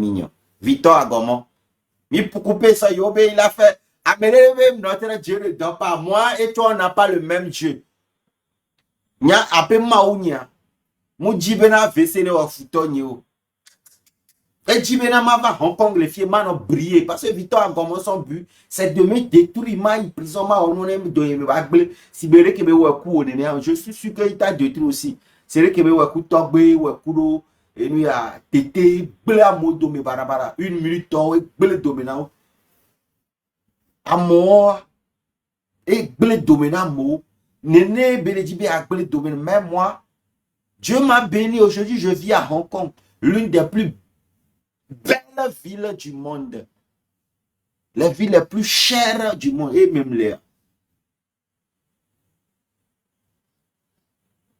mignon. Victor Agomon. Mais pour couper ça, Yobé, il a fait. Amenez même notre Dieu ne dort pas. Moi et toi, on n'a pas le même Dieu. Nya ape maounia. Mou jibena vesene wa futonyo. Et jibena ma va Hong Kong les filles m'ont brillé. Parce que Victor Agomon son but, c'est de me détruire ma prison ma on aime donner me bagble. Si bere kebe wa ku onene. Je suis sûr qu'il t'a détruit aussi. C'est vrai kebe wa ku togbe wa kudo. Et nous a tété bla modo me barabara. 1 minute to bla dominant. Amour et blé dominant mot. Néné Bénédibé a blé dominant. Même moi, Dieu m'a béni. Aujourd'hui, je vis à Hong Kong, l'une des plus belles villes du monde. Les villes les plus chères du monde. Et même l'air.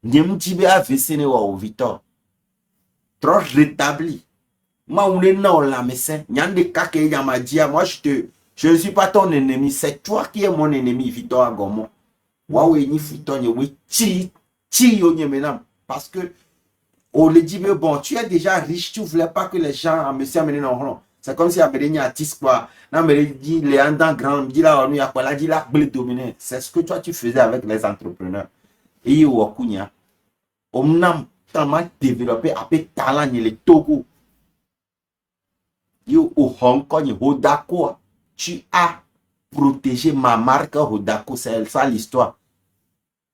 Némdibé a vessiné au Victor. Trop rétabli. Moi, on est non la messin. Nyande kake yamadia. Moi, je ne suis pas ton ennemi. C'est toi qui es mon ennemi, Victor Agomon. Waouh, ni fouton, oui, ti yo maintenant. Parce que, on le dit, mais bon, tu es déjà riche, tu ne voulais pas que les gens, monsieur, amener non, non. C'est comme si amener un artiste, quoi. Non, mais dit, les andants grands, dit là, on y a quoi, là, dit là, blé dominé. C'est ce que toi, tu faisais avec les entrepreneurs. Et yo, wakunya. On a tellement développé, après, talent, ni le Togo. Yo, au Hong Kong, au Dakar. Tu as protégé ma marque Hodako, c'est ça l'histoire.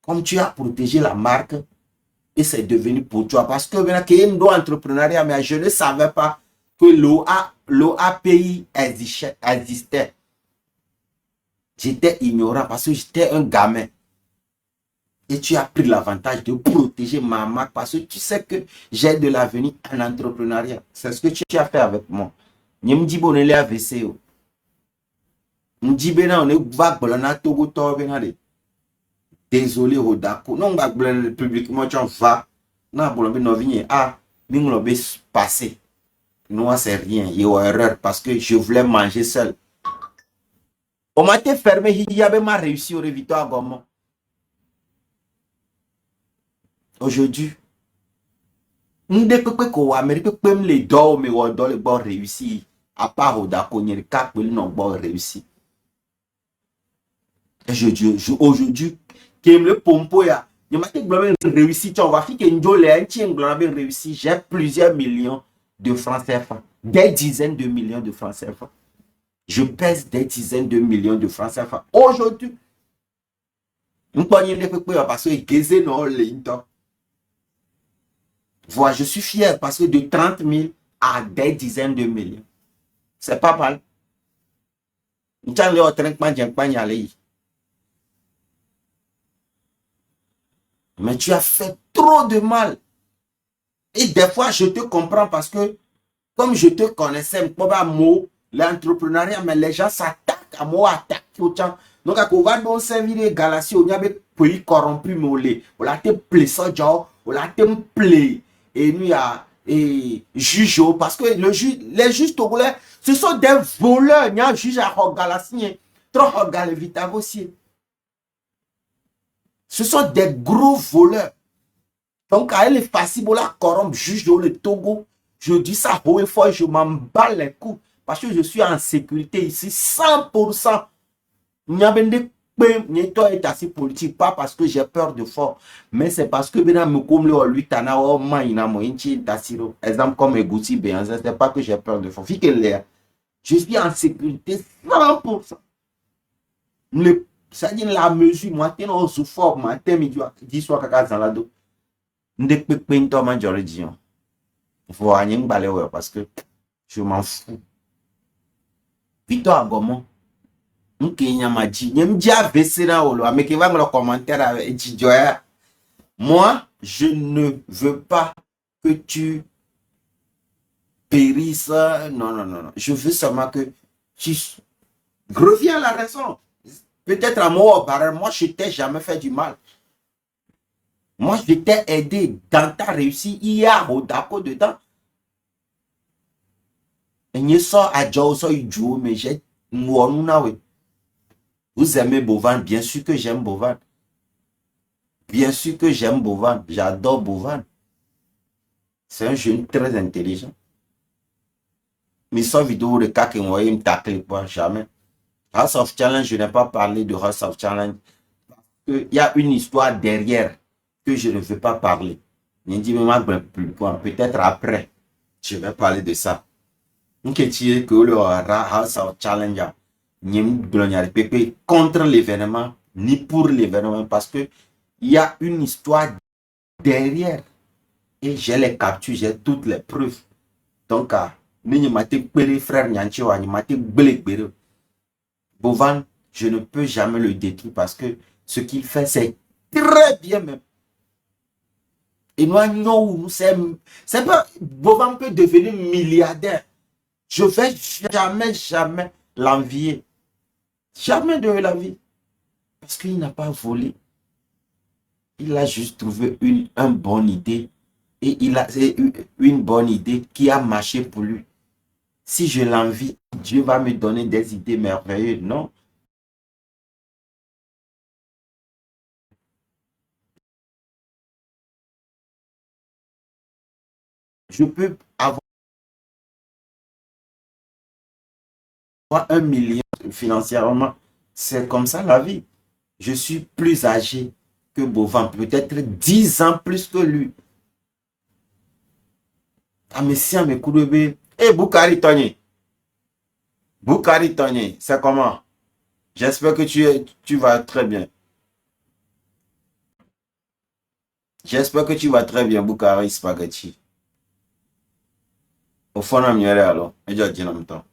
Comme tu as protégé la marque, et c'est devenu pour toi. Parce que maintenant, qu'il y a un entrepreneuriat, mais je ne savais pas que l'OAPI existait. J'étais ignorant parce que j'étais un gamin. Et tu as pris l'avantage de protéger ma marque parce que tu sais que j'ai de l'avenir en entrepreneuriat. C'est ce que tu as fait avec moi. Je me dis, bon, on est AVC. M'dibena on est va blana Togo to benade. Désolé Hodako. Non va blana publiquement tu va. Na bolombe no vigné ah, minglobe passé. Non c'est rien, il y a erreur parce que je voulais manger seul. On m'a été fermé, il y avait ma réussi au Victor Agomon. Aujourd'hui, n'de pepe ko Amérique peut me les do mais on doit le bon réussi à part Hodako n'y a pas non bon réussi. Aujourd'hui, qui me le pompo ya, je m'ai réussi, tu vois, réussi, j'ai plusieurs millions de francs CFA, des dizaines de millions de francs CFA. Je pèse des dizaines de millions de francs CFA. Aujourd'hui, parce que voilà, je suis fier parce que de 30 000 à des dizaines de millions. C'est pas mal. Mais tu as fait trop de mal. Et des fois, je te comprends parce que, comme je te connaissais, l'entrepreneuriat, mais les gens s'attaquent à moi, attaquent au temps. Donc, on va donc servir les galaxies, on y a des pays corrompus, mais on a été plaisant, on a été plaisant. Et nous, il y a juge, parce que les juges togolais, ce sont des voleurs. Il y a un juge à Galaxie, trop Galé Vitago aussi. Ce sont des gros voleurs. Donc, elle est facile pour la corrompre, juge de le Togo. Je dis ça haut et fort, je m'en bats les coups. Parce que je suis en sécurité ici, 100%. Il n'y a pas de toi est assez politique, pas parce que j'ai peur de fort, mais c'est parce que exemple comme Egouti, c'est pas que j'ai peur de fort. Je suis en sécurité 100%. Ça dit la mesure, moi, tu es sous forme, moi, tu dis soit caca dans la dos. Ne peux pas toi manger dire. Il faut rien balayer parce que je m'en fous. Victor Agomon, moi, je ne veux pas que tu périsses. Non, non, non, non. Je veux seulement que tu reviens à la raison. Peut-être à moi, je t'ai jamais fait du mal. Moi, je t'ai aidé dans ta réussite. Il y a Hodako dedans. Et je sors à Joe, mais j'ai vous aimez Bovan? Bien sûr que j'aime Bovan. Bien sûr que j'aime Bovan. J'adore Bovan. C'est un jeune très intelligent. Mes sort vidéo de cas qui me tacle quoi, jamais. House of Challenge, je n'ai pas parlé de House of Challenge. Il y a une histoire derrière que je ne veux pas parler. Peut-être après, je vais parler de ça. Que le House of Challenge contre l'événement, ni pour l'événement, parce que il y a une histoire derrière. Et j'ai les captures, j'ai toutes les preuves. Donc, frère Bovan, je ne peux jamais le détruire parce que ce qu'il fait, c'est très bien même. Et nous, c'est pas, Bovan peut devenir milliardaire. Je vais jamais l'envier. Jamais de la vie. Parce qu'il n'a pas volé. Il a juste trouvé une bonne idée. Et il a une bonne idée qui a marché pour lui. Si je l'envie, Dieu va me donner des idées merveilleuses. Non. Je peux avoir 1 million financièrement. C'est comme ça la vie. Je suis plus âgé que Bovan, peut-être 10 ans plus que lui. Ah, mais si, mes coups de bébé. Eh, Boukari Tony. Boukari Tony, c'est comment? J'espère que tu vas très bien. J'espère que tu vas très bien, Boukari Spaghetti. Au fond, on alors. Et je dis en même temps.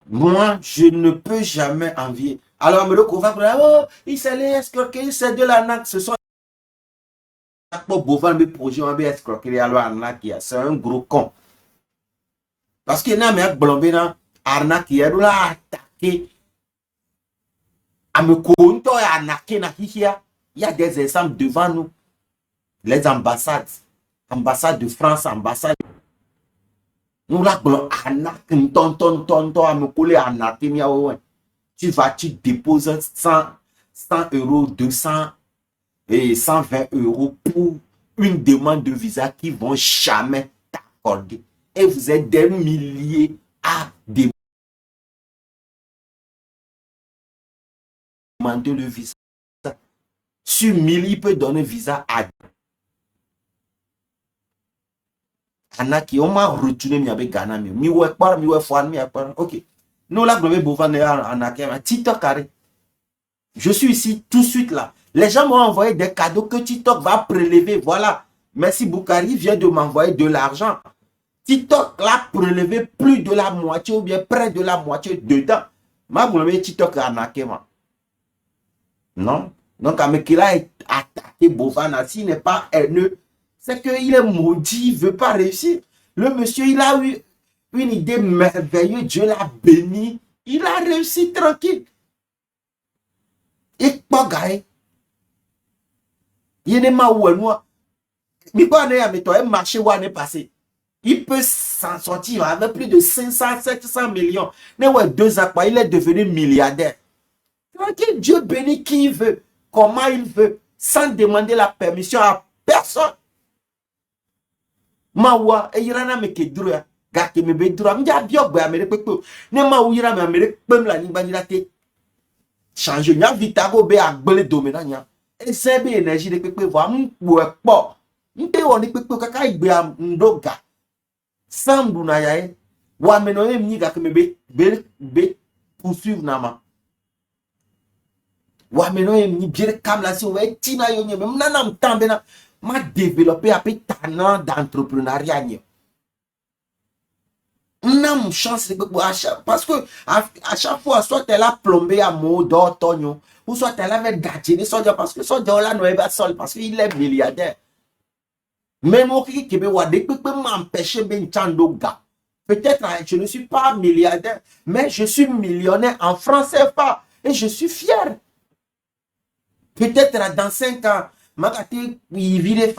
Moi, je ne peux jamais envier. Alors, me le oh, il s'est escroqué, c'est de l'arnaque. Ce sont Bovan, mes projets, on va escroquer, alors arnaque, c'est un gros con. Parce qu'il y a un blambé dans arnaque, il y a attaqué. À me compter et arnaquer, il y a des exemples devant nous. Les ambassades. Ambassade de France, ambassade. Nous là, arnaque, à me coller arnaquer, tu déposes 100 euros, 200 et 120 euros pour une demande de visa qui ne vont jamais t'accorder. Et vous êtes des milliers à demander le visa. Sur 1000, il peut donner visa à Anaki. On m'a retourné avec Ghana. Ok. Nous là, TikTok carré. Je suis ici tout de suite là. Les gens m'ont envoyé des cadeaux que TikTok va prélever. Voilà. Merci Boukari vient de m'envoyer de l'argent. TikTok l'a prélevé plus de la moitié ou bien près de la moitié dedans. Ma boulomé TikTok a arnaqué moi. Non. Donc Amekila a attaqué Bovana. S'il n'est pas haineux, c'est qu'il est maudit, il ne veut pas réussir. Le monsieur, il a eu une idée merveilleuse. Dieu l'a béni. Il a réussi tranquille. Et pas gagné. Il n'est pas où moi. Mais pas un marché où on est passé. Il peut s'en sortir avec plus de 500, 700 millions. Mais ouais, 2 ans, il est devenu milliardaire. Tranquille, Dieu bénit qui il veut, comment il veut, sans demander la permission à personne. Mawa, et irana me kedura, gake me bedura, m'dia biok ba me pepe. Ne ma ou ira me pem la ni banira te. Changer nya vitago be agbele domena nya. E se be énergie de pepe vo am po po. Mpe woni pepe kaka igbe am ndoga. Sambu na ya e. Wa me no em ni gake me be poursuivre na ma. Wa me no em ni bien kam la si we tina yo nye me nana mtambe na m'a développé un peu talent d'entrepreneuriat. On a une chance parce que à chaque fois, soit elle a plombé à mot d'automne, ou soit elle avait gâté soldat parce que soldat là n'est pas seul parce qu'il est milliardaire. Mais moi qui peut m'empêcher de m'entendre. Peut-être je ne suis pas milliardaire, mais je suis millionnaire en francs CFA et je suis fier. Peut-être dans 5 ans, il est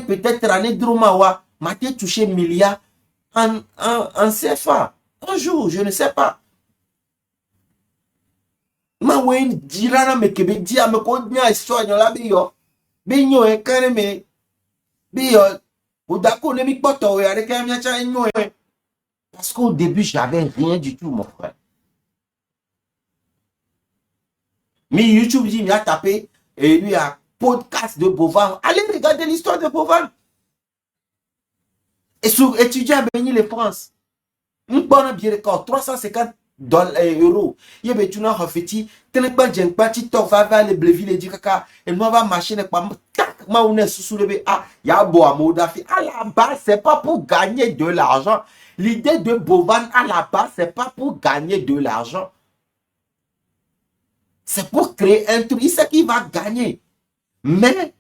peut-être année Drumawa, m'a touché milliard en CFA. Un jour, je ne sais pas. Ma wen dirana me kebe dia me ko nya histoire la bi yo. Bi yo e kare me bi yo D'accord, ne m'y pas parce qu'au début, j'avais rien du tout, mon frère. Mais YouTube dit, il a tapé et lui a podcast de Bovan. Allez regarder l'histoire de Bovan. Et sur étudier à Béni-les-France. Un bon bien record, 350 euros. Il y a tu n'as refait, tu n'as pas de parti, tu vas vers les Bléville et du caca. Et moi, va machine, moi, on est sous-soulevé. Ah, il y a beau à Modafi. À la base, c'est pas pour gagner de l'argent. L'idée de Bovan, à la base, c'est pas pour gagner de l'argent. C'est pour créer un truc. Il sait qu'il va gagner. Mais,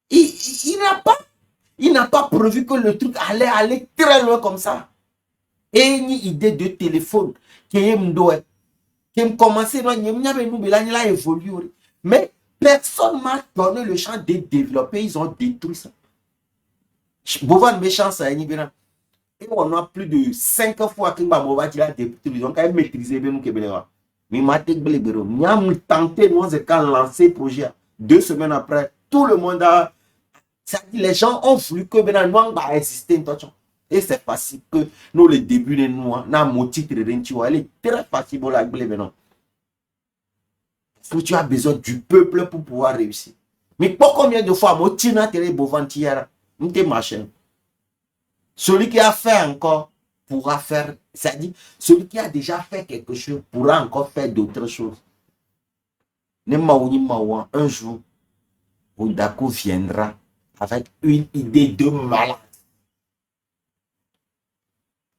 il n'a pas prévu que le truc allait aller très loin comme ça. Et une idée de téléphone qui me commençait à évoluer. Mais personne m'a donné le champ de développer. Ils ont détruit ça. Bovan méchant ça. Et on a plus de 5 fois que Bovan a détruit. Donc, il a maîtrisé bien nous. Mais il m'a tenté, nous avons lancé le projet. 2 semaines après, tout le monde a. Les gens ont voulu que nous va exister. Et c'est facile que nous, le début de nous, nous titre de elle est très facile pour la maintenant. Parce que tu as besoin du peuple pour pouvoir réussir. Mais pas combien de fois, moi, tu n'as pas Bovantière, machin. Celui qui a fait encore pourra faire, c'est-à-dire, celui qui a déjà fait quelque chose pourra encore faire d'autres choses. Un jour, Odako viendra avec une idée de malade.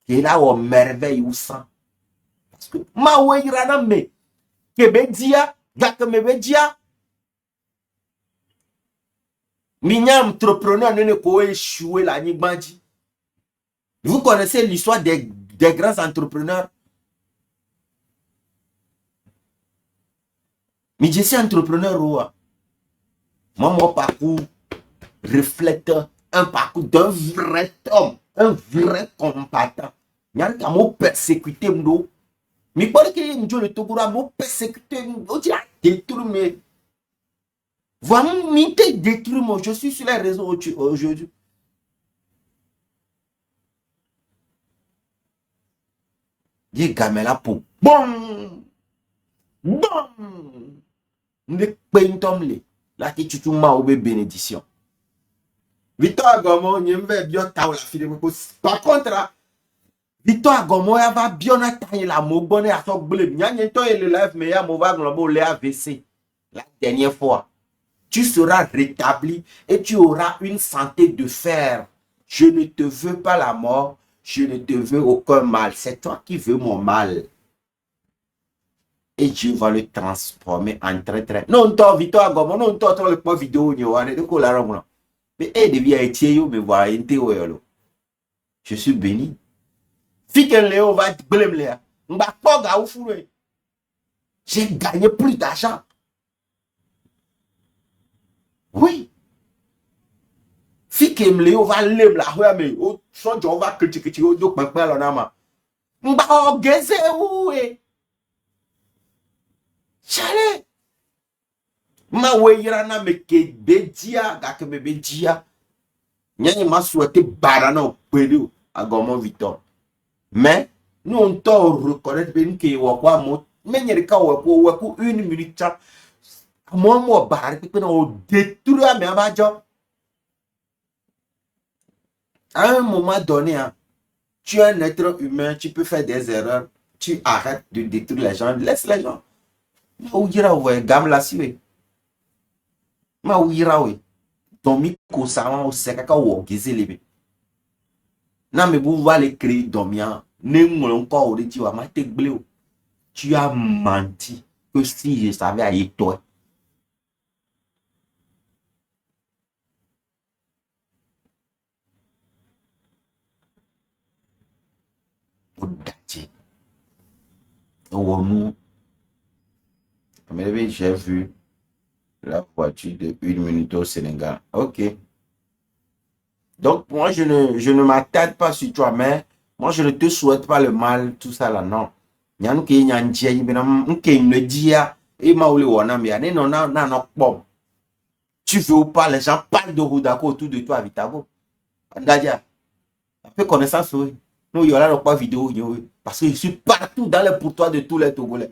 Et là, on merveille ou sang. Parce que, ma ouïrana me, kebedia, gakemebedia, minya entrepreneur ne peut échouer la nibandi. Vous connaissez l'histoire des grands entrepreneurs. Mais je suis entrepreneur. Moi, mon parcours reflète un parcours d'un vrai homme, un vrai combattant. Il y a un mot persécuté. Mais pour que le Togo a persécuté, on dit détruire mes. Voilà, détruire moi. Je suis sur les réseaux aujourd'hui. Dis gamela pour bon. Bon. Ne paye tombe là qui tu m'as oublié bénédiction. Victor Agomo, il va bien tailler la fille. Par contre, Victor Agomo va bien tailler la mobonne à son bleu. Il y a un temps il lève mais il y a mauvais globo les AVC. La dernière fois, tu seras rétabli et tu auras une santé de fer. Je ne te veux pas la mort. Je ne te veux aucun mal. C'est toi qui veux mon mal. Et Dieu va le transformer en très très. Non, toi, Victor Agomo, non, toi, le point vidéo, de quoi la ramona. Mais elle devient étier, mais voilà, je suis béni. Si que Léo va blâmer, j'ai gagné plus d'argent. Oui. Si que Léo va l'aimer la mais son job va critiquer au dos par là nama. Mba geze oué. Chale. Ma weyirana me ke bedia ga ke me bedia. Nyanye ma souhaité barana au pédou à Gomo Victor. Mais nous on t'a reconnaître ben que wakwa mo mais nyerika waku 1 minute cha. Moi barre pe na détruire mais abajo. À un moment donné, hein, tu es un être humain, tu peux faire des erreurs, tu arrêtes de détruire les gens, laisse les gens. Ou ira ouais, gamme la sué. Ma ou ira ouais. Ton micro ça va au sec à ou gizelebe. Na me vous va les créer domia. Ne m'ont encore au dit ma te bleu. Tu as menti que si je savais avec toi. Mais j'ai vu la voiture de 1 minute au Sénégal. Ok. Donc, moi, je ne m'attarde pas sur toi, mais moi, je ne te souhaite pas le mal, tout ça là, non. Tu veux ou pas, les gens parlent de Rodako autour de toi, Vitavo. Ndadia, un peu connaissance, oui. Nous, il y aura pas vidéo, oui. Parce que je suis partout dans le pourtour de tous les Togolais.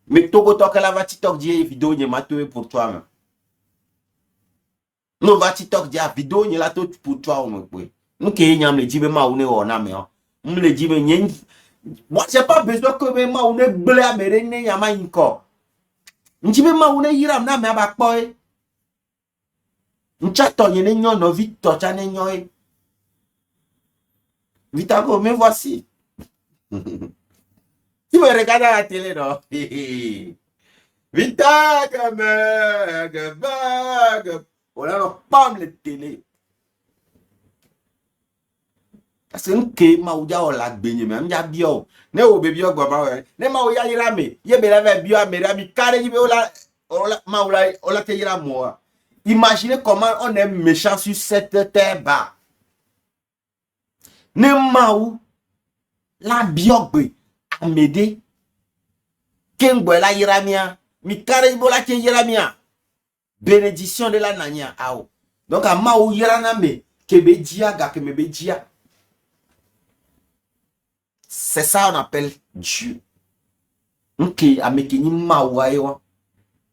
Mais Togo, toi, que la va TikTok dire vidéo, il m'a pour toi, même. Nous, va TikTok dire vidéo, il a tout pour toi, oui. Nous, qui y a me dit, mais ma, on est on a, mais, on me dit, mais, moi, j'ai pas besoin que mes ma, on est blé à me rendre, y a ma, encore. Nti be ma une yiram na me abakpo e. Ncha to yene nyon no Victor cha ne nyon e. Vitago, me voici. Tu me regardes à la télé, non? Vitago, on a non pas la télé. Parce que nous ke ma uja o la gbenye me mja bio. Ne o be bio gba ma we. Ne ma o ya yirame. Ye be la ve bio amere mi kare yibe o la te yira moi. Imaginez comment on est méchant sur cette terre-bas. Ne maou la biogbe amede kengwe la yiramia mi kare ibola ke yiramia bénédiction de la nania ao. Donc a maou yirana me kebe dia ga ke mebe dia. C'est ça on appelle Dieu. Ok amekeni maou ayo.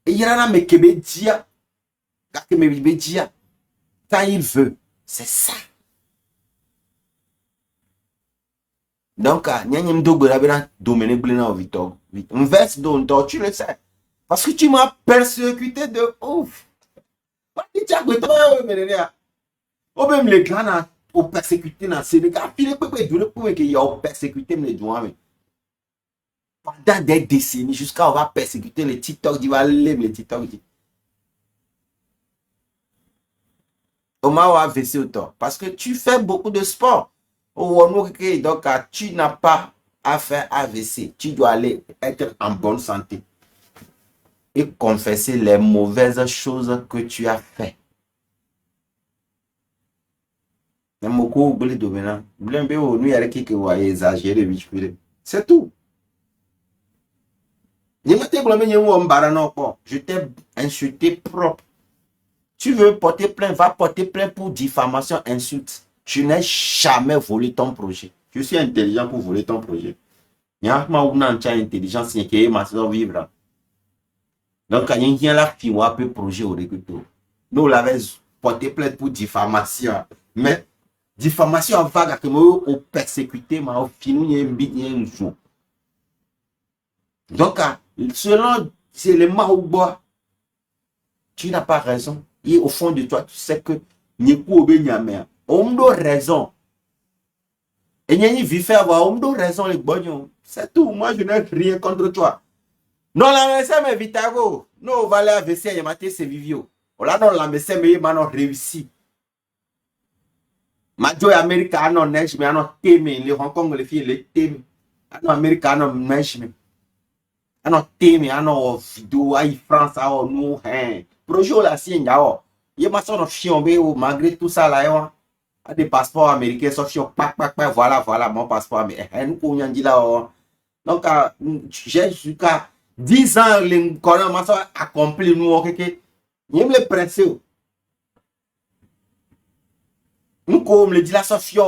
E yirana me kebe dia ga ke mebe dia. Quand il veut, c'est ça. Donc, un verse dont tu le sais. Parce que tu m'as persécuté de ouf. Ou même les gars ont persécuté dans le Sénégal. Puis les peuples qui ont persécuté les doigts. Pendant des décennies, jusqu'à on va persécuter les TikTok, il va lever les TikTok. On m'a AVC autant. Parce que tu fais beaucoup de sport. Donc, tu n'as pas à faire AVC. Tu dois aller être en bonne santé et confesser les mauvaises choses que tu as fait. C'est tout. Je t'ai insulté propre. Tu veux porter plainte, va porter plainte pour diffamation, insulte. Je n'ai jamais volé ton projet. Je suis intelligent pour voler ton projet. Il y a une intelligence qui est ma vivre. Donc, quand il y a là, il y a un projet au recrutement. Nous l'avons porté plainte pour diffamation. Mais diffamation vague que nous avons persécuté, mais au final, il y a un bit, il y a un jour. Donc, selon c'est le Maoubois, tu n'as pas raison. Et au fond de toi, tu sais que on a raison. Et il y a une vie faire avoir, on a raison les bognons. C'est tout. Moi, je n'ai rien contre toi. Non, la messe, mais Vitago. Non, on va aller à VC, il y a maté, c'est vivio. On a non, la messe, mais il m'a réussi. Ma joie Amérique, non, neige, mais non, témé. Les Hong Kong, les filles, les témé. Non, Amérique, non, neige, mais. Non, témé, non, vidéo, aïe, France, nous, hein. Projet, la sienne, yao. Il y a ma son of chion, malgré tout ça, là, yao. Des passeports américains, sauf chion, voilà, mon passeport américain. Donc, j'ai jusqu'à 10 ans, les colons accompli, nous, ok, il y a le principe. Nous, comme le dit la Sofia,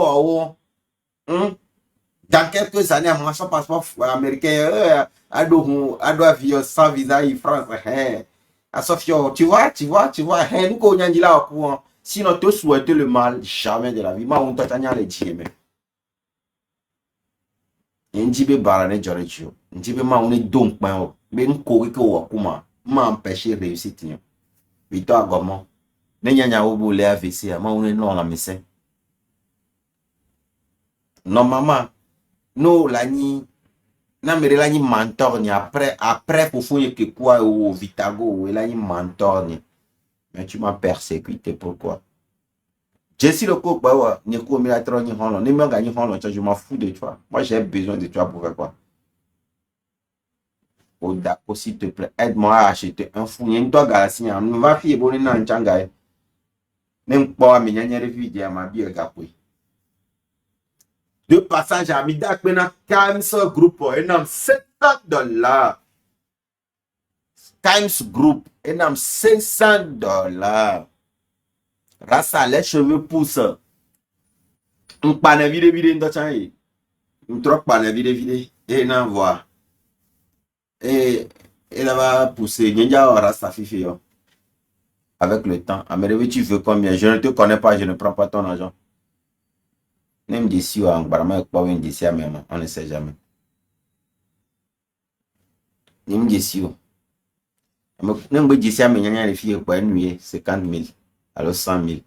dans quelques années, moi, son passeport américain, à doit sans visa, en France, à Sofia, tu vois, nous, qu'on y a dit là, au courant. Sinon, te souhaiter le mal, jamais de la vie. Moi, on t'a dit les dieux, mais. Njibe barane jorecho. Njibe ma on est donc, mais nous, courir que wakuma, m'a empêché réussite. Victor Gomo. N'yanya obo le AVC, ma on est non la médecin. Normalement, nous, l'année, na mere l'année mentor ni après pour fouiller que quoi au Vitago, ou l'année mentor ni. Mais tu m'as persécuté, pourquoi? Jessie le coq, bah ouais, ni quoi, mais la tronche, ni me gagner, je m'en fous de toi. Moi, j'ai besoin de toi pour faire quoi? Oh, d'accord, s'il te plaît, aide-moi à acheter un fou. Il y a une toile galaxie, on va fier bon en Tchangaï. Même pas, mais il y a une réfugié à ma vie, de passage à Midak, maintenant, Times Group, et non, $700. Times Group, et non, $500. Rassa, les cheveux poussent. On parle vide dans le on trop parle vide et non voir et là va pousser Ninja aura sa fifi avec le temps. Amélie, tu veux combien? Je ne te connais pas, je ne prends pas ton argent. Même d'ici ou en Barama, d'ici à même, on ne sait jamais. Même d'ici ou. Même d'ici à même, les filles, quoi, nuit, 50 000, alors 100 000.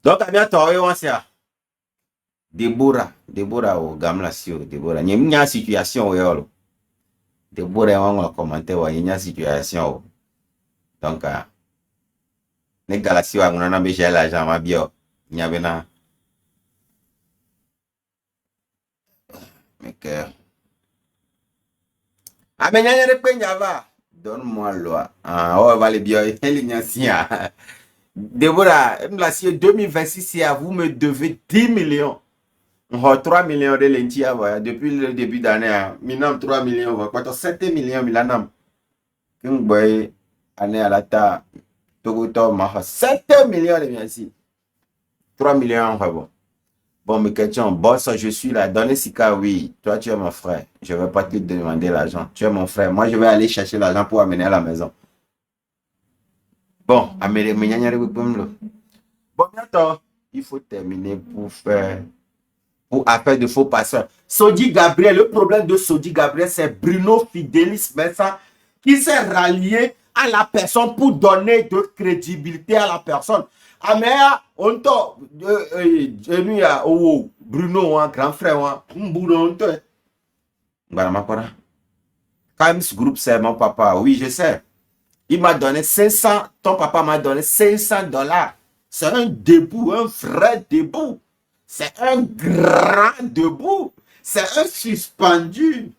Donc, à bientôt, on sait. Deborah, au Gamla, Deborah. Il y a une situation où Deborah, on va commenter, il y a une situation. Donc, les galaxies, on a besoin de l'argent, ma bio. Il y avait un. Mais que. Ah, mais il y a une réponse. Donne-moi l'eau. Ah, on va aller bien. Deborah, 2026, vous me devez 10 millions. 3 millions de lentilles depuis le début d'année. Maintenant, 3 millions. 7 millions. Milanam. Qu'un boy, année à la ta. Togoto, 7 millions de merci. 3 millions. Bon. Bon, mes questions. Boss, je suis là. Donnez Sika, oui. Toi, tu es mon frère. Je ne vais pas te demander l'argent. Tu es mon frère. Moi, je vais aller chercher l'argent pour amener à la maison. Bon, amener bon, bientôt. Il faut terminer pour faire. Pour affaire de faux passeurs. Sodi Gabriel, le problème de Sodi Gabriel, c'est Bruno Fidelis Messa qui s'est rallié à la personne pour donner de crédibilité à la personne. Ah, mais on t'a Bruno, grand frère, Bruno, Kimes Group, c'est mon papa. Oui, je sais. Il m'a donné 500, ton papa m'a donné 500 dollars. C'est un debout, un vrai debout. C'est un grand debout. C'est un suspendu.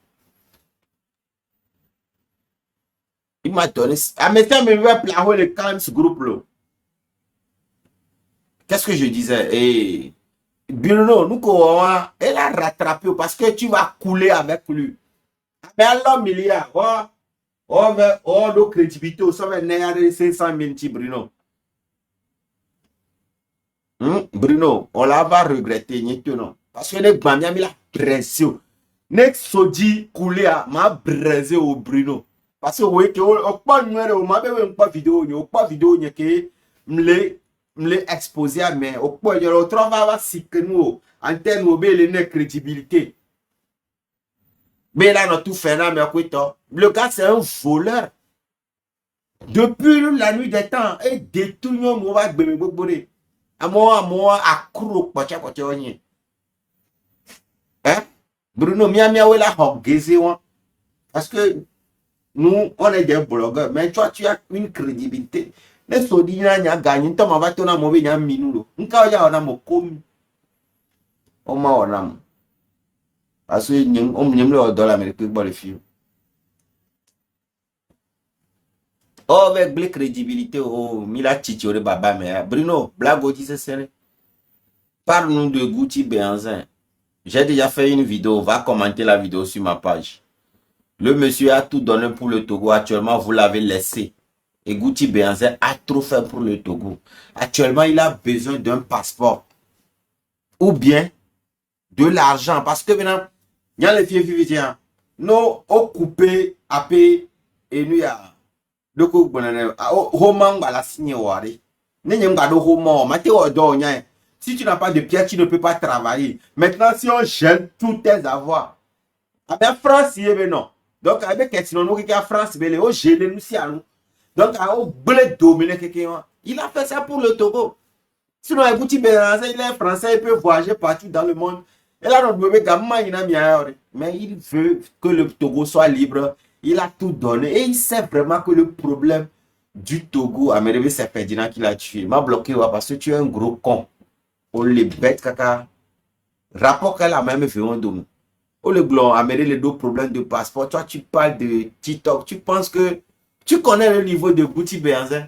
Il m'a donné. Ah, mais ça me veut placer le Kimes Group, là. Qu'est-ce que je disais? Et Bruno, nous, elle a rattrapé parce que tu vas couler avec lui. Mais alors, milliard, nos crédibilité, ça va être 500 000, Bruno. Bruno, on la va regretter, non? Parce que les Bamiens, il a pression. Les Sodi coulé à ma braisé au Bruno. Parce que oui, on pas numéro, on m'a pas vidéo, on pas vidéo, que me exposé à mais au point de l'autre va si que nous en termes de crédibilité. Mais là, on a tout fait là, mais le gars, c'est un voleur. Depuis la nuit des temps, et détruit nos mauvais bébés. À moi, à croc, hein? Bruno, miaou la hogézé, parce que nous, on est des blogueurs, mais toi, tu as une crédibilité. Les sodina n'y a gagné, tu m'as ton mauvais n'y a minoulo. Nka ya on a mo komi. On m'a on a. Parce que on m'aime le dollar américain pour les filles. Oh, avec la crédibilité, oh, Mila Chichore Baba, mais Bruno, blague dit c'est serré. Parle-nous de Gucci Béanzin. J'ai déjà fait une vidéo, va commenter la vidéo sur ma page. Le monsieur a tout donné pour le Togo. Actuellement, vous l'avez laissé. Et Gucci Béanzin a trop fait pour le Togo. Actuellement, il a besoin d'un passeport. Ou bien de l'argent. Parce que maintenant, il y a les filles qui disent, nous, on coupe, et nous, il y a le coup, roman, la signer, si tu n'as pas de pièces, tu ne peux pas travailler. Maintenant, si on gêne tous tes avoirs, avec France, il y non. Donc, avec question, nous, qui a France, mais on gêne nous, si à nous. Donc, on blé dominer quelqu'un. Il a fait ça pour le Togo. Sinon, il est français, il peut voyager partout dans le monde. Et là, notre bébé, mais il veut que le Togo soit libre. Il a tout donné. Et il sait vraiment que le problème du Togo, à Mérébé, c'est Ferdinand qui l'a tué. Il m'a bloqué parce que tu es un gros con. On les bête, caca. Rapport qu'elle a même fait un domme. On le glon, Mérébé, les deux problèmes de passeport. Toi, tu parles de TikTok. Tu penses que tu connais le niveau de Gucci Béanzin?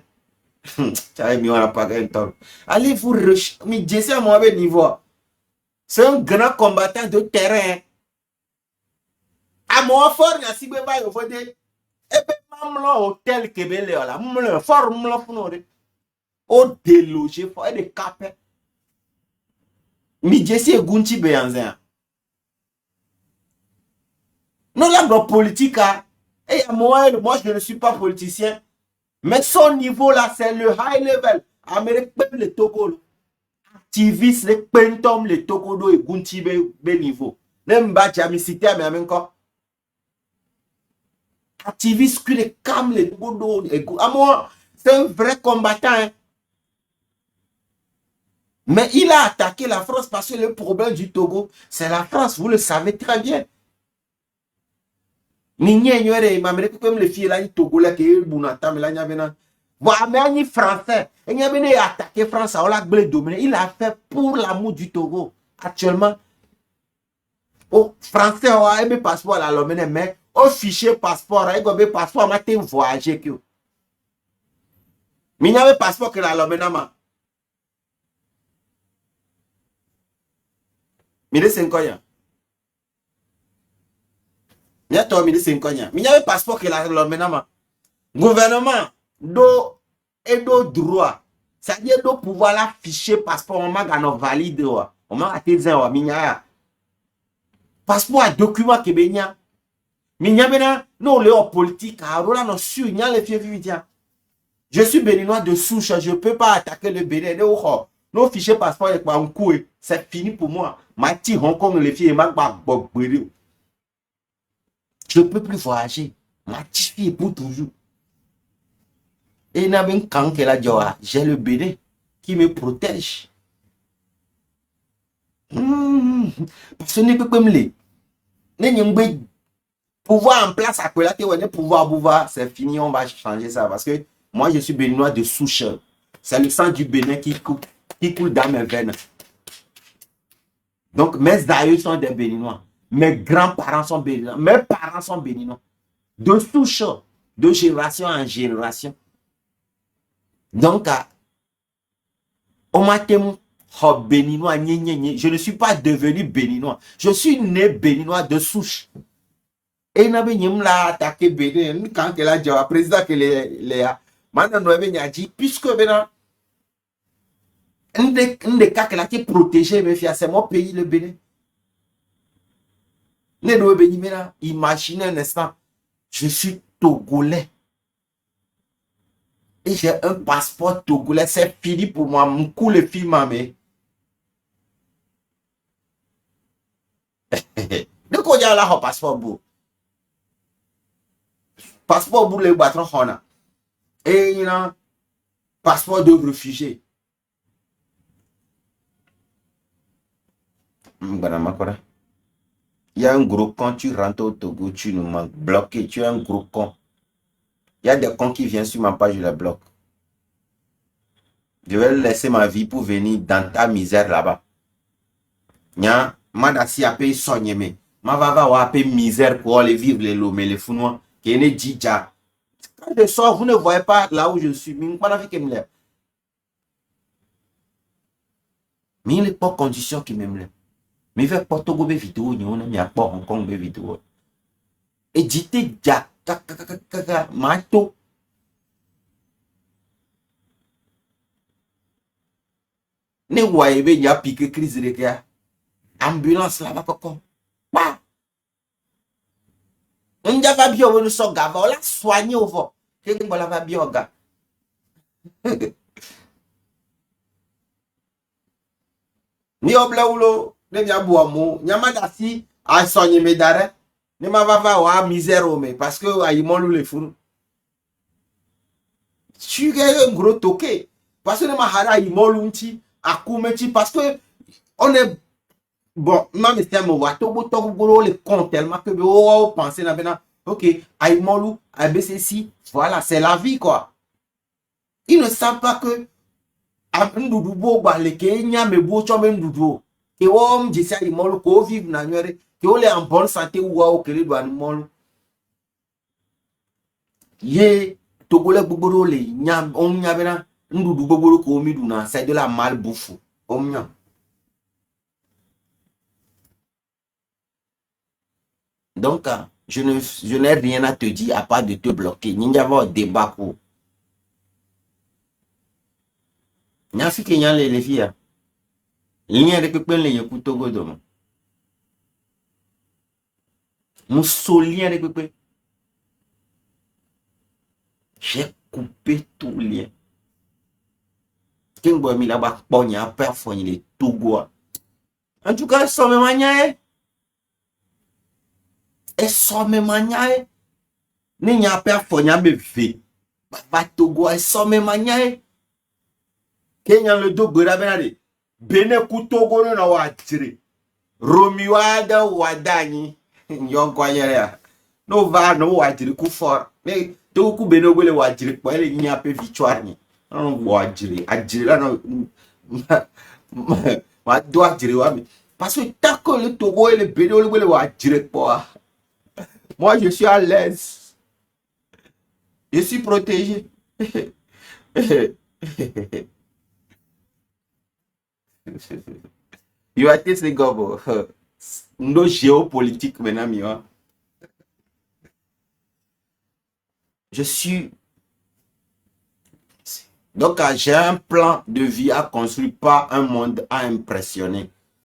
Allez vous mais Jesse à mon niveau. C'est un grand combattant de terrain. À mon fort, il y a si bien au fond de. Et puis, maman, hôtel Québec, là, maman, fort, maman, au délogé, faut être capé. Midjesi et Gunti Beyanzen. Non, la politique, et moi, je ne suis pas politicien, mais son niveau là, c'est le high level. Amérique, le Togo, activiste, le pentom, le Togo, et Gunti be niveau. Même Bachami cité à mes encore. Activiste, qui les calme, le Togo, à moi, c'est un vrai combattant. Hein. Mais il a attaqué la France parce que le problème du Togo, c'est la France, vous le savez très bien. Minye nyore m'amérique comme les filles là ni togolais que bunata mais là n'y avait pas voilà mais ni français et n'y avait pas attaqué France on l'a dominé il a fait pour l'amour du Togo actuellement au français on a aimé passeport là l'homme mais au fichier passeport il gobe passeport ma te voyager que mais n'y avait passeport que la l'homme ma mais les 5 ans il y a toi mais les 5 ans mais n'y avait passeport que la l'homme ma gouvernement do et do droit c'est-à-dire do pouvoir la fichier passeport on m'a gagné valide on m'a été dit on m'a passeport à document que benya minya bena non le politique arola no sur nya le fier vidia je suis béninois de souche je peux pas attaquer le Bénin no fichier passeport et pas un coup c'est fini pour moi ma ti Hong Kong le fier ma ba je peux plus voyager ma ti fille pour toujours. Et quand j'ai le Bénin qui me protège. Parce que ne peut pas me les. Pouvoir en place à quoi là, pouvoir, c'est fini, on va changer ça. Parce que moi, je suis béninois de souche. C'est le sang du Bénin qui coule dans mes veines. Donc, mes aïeux sont des béninois. Mes grands-parents sont béninois. Mes parents sont béninois. De souche, de génération en génération. Donc, béninois, je ne suis pas devenu béninois. Je suis né béninois de souche. Et il a attaqué Bénin quand il a dit au président que les maintenant il a dit puisque maintenant un des cas qu'il a été protégé c'est mon pays le Bénin. Imaginez un instant, je suis togolais. Et j'ai un passeport togolais, c'est fini pour moi. Mon coup le film, mais. De quoi il y a là un passeport pour? Passeport pour les batrons, et il y a un passeport de réfugié. Il y a un gros con, tu rentres au Togo, tu nous manques bloqué, tu es un gros con. Il y a des cons qui viennent sur ma page, je les bloque. Je vais laisser ma vie pour venir dans ta misère là-bas. Nya, madasi a payé soigner, ma va wa payer misère pour aller vivre les lots, mais les founois, qui est déjà. Quand je sors, vous ne voyez pas là où je suis. Mais il n'est pas condition qui m'aime. Mais il fait pas tout gobe vidéo, il n'y a pas Hong Kong vidéo. Et dites déjà, mato. Ne voyez pas, il y a piqué crise de guerre. Ambulance là-bas, coco. Bah! On y a pas bien, on nous sort gava, on l'a soigné au fond. Quelqu'un va la bien, gars. Ni obla ulo, ne via boamo, nyamada si, a soigné mes daré. Ne ma va wa misère au mais, parce que a yimolu les fous. Tu es un gros toqué. Parce que ne ma hara yimolu nti, a koumeti, parce que on est. Bon, non, mais c'est un mot. Les comptes tellement que vous pensez là ok, Aïmolou, ABCC, voilà, c'est la vie quoi. Ils ne savent pas que Abndoubo, les Kenya, mais beau Chomendoubo, et on dit ça, Aïmolou, qu'on vive nanuere, qu'on est en bonne santé ou au Kéré d'Aïmolou. Yé, Togolais Bouboro, les Nyam, on Yabena, Ndoubo, Komiduna, c'est de la malbouffe. Omnia. Donc, je n'ai rien à te dire à part de te bloquer. Nous avons un débat pour. Nous avons fait les filles. Lien de pepe le yeku Togo doma. Mon lien de pepe. J'ai coupé tout lien. King boy mi la ba ponya perfonye le Togo. En tout cas, ça me mania. Et ça me mania. Ni nya perfonye me ve. Ba Togo et ça me mania. Kenya le do gora benade. Bene ku Togo no na wa tire. Romi wada wadani. Yon kwa yere. No va no wa tire ku for. Mais to ku bene ogole wa tire po ele nya pe victoire ni. Non wa tire. Adire la no. Ma doit tire wa mi. Parce que tant que le Togo et le Bénin ogole wa tire po. Moi je suis à l'aise. Je suis protégé. You are this go. No géopolitique maintenant, miwa. Je suis. Donc, j'ai un plan de vie à construire, pas un monde à impressionner.